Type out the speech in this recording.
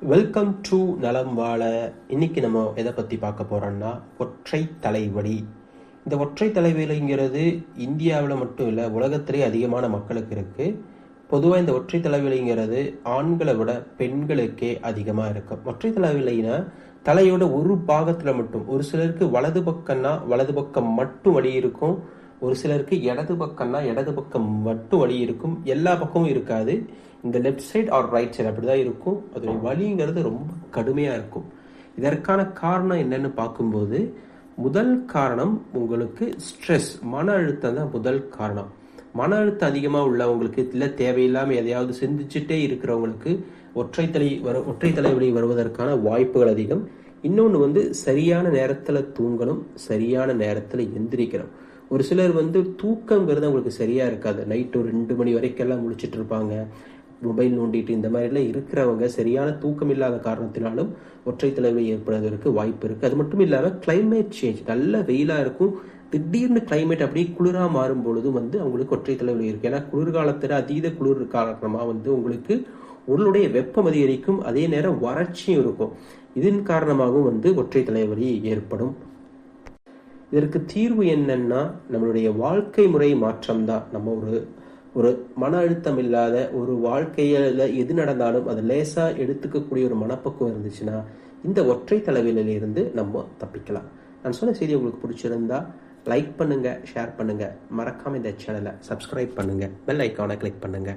Welcome to நலம் வாழ. இன்னைக்கு நம்ம எதை பற்றி பார்க்க போகிறோம்னா ஒற்றை தலைவலி. இந்த ஒற்றை தலைவலிங்கிறது இந்தியாவில் மட்டும் இல்லை, உலகத்திலே அதிகமான மக்களுக்கு இருக்குது. பொதுவாக இந்த ஒற்றை தலைவலிங்கிறது ஆண்களை விட பெண்களுக்கே அதிகமாக இருக்கும். ஒற்றை தலைவலினா தலையோட ஒரு பாகத்தில் மட்டும், ஒரு சிலருக்கு வலது பக்கம்னா வலது பக்கம் மட்டும் வலி இருக்கும், ஒரு சிலருக்கு இடது பக்கம்னா இடது பக்கம் மட்டும் வலி இருக்கும், எல்லா பக்கமும் இருக்காது. இந்த left side or right side அப்படிதான் இருக்கும். அதோடைய வலிங்கிறது ரொம்ப கடுமையாக இருக்கும். இதற்கான காரணம் என்னன்னு பார்க்கும்போது, முதல் காரணம் உங்களுக்கு ஸ்ட்ரெஸ், மன அழுத்தம் தான் முதல் காரணம். மன அழுத்தம் அதிகமாக உள்ளவங்களுக்கு, இல்லை தேவையில்லாமல் எதையாவது சிந்திச்சுட்டே இருக்கிறவங்களுக்கு ஒற்றை தலைவலி வருவதற்கான வாய்ப்புகள் அதிகம். இன்னொன்று சரியான நேரத்தில் தூங்கணும், சரியான நேரத்தில் எந்திரிக்கணும். ஒரு சிலர் தூக்கங்கிறது அவங்களுக்கு சரியா இருக்காது. நைட்டு ஒரு 2 மணி வரைக்கெல்லாம் முழிச்சிட்டு இருப்பாங்க, மொபைல் நோண்டிட்டு. இந்த மாதிரிலாம் இருக்கிறவங்க சரியான தூக்கம் இல்லாத காரணத்தினாலும் ஒற்றை தலைவலி ஏற்படுவதற்கு வாய்ப்பு இருக்கு. அது மட்டும் இல்லாமல் கிளைமேட் சேஞ்ச், நல்ல வெயிலா இருக்கும், திடீர்னு கிளைமேட் அப்படியே குளிரா மாறும் பொழுதும் அவங்களுக்கு ஒற்றை தலைவலி இருக்கு. ஏன்னா குளிர்காலத்துல அதீத குளிர் காரணமா உங்களுக்கு உடலுடைய வெப்பம் அதிகரிக்கும், அதே நேரம் வறட்சியும் இருக்கும். இதன் காரணமாகவும் ஒற்றை தலைவலி ஏற்படும். இதற்கு தீர்வு என்னன்னா நம்மளுடைய வாழ்க்கை முறை மாற்றம் தான். நம்ம ஒரு மன அழுத்தம் இல்லாத ஒரு வாழ்க்கையில எது நடந்தாலும் அதை லேசா எடுத்துக்கக்கூடிய ஒரு மனப்பக்குவம் இருந்துச்சுன்னா இந்த ஒற்றை தலைவலியிலிருந்து நம்ம தப்பிக்கலாம். நான் சொன்ன செய்தி உங்களுக்கு பிடிச்சிருந்தா லைக் பண்ணுங்க, ஷேர் பண்ணுங்க, மறக்காம இந்த சேனலை சப்ஸ்கிரைப் பண்ணுங்க, பெல் ஐக்கானை கிளிக் பண்ணுங்க.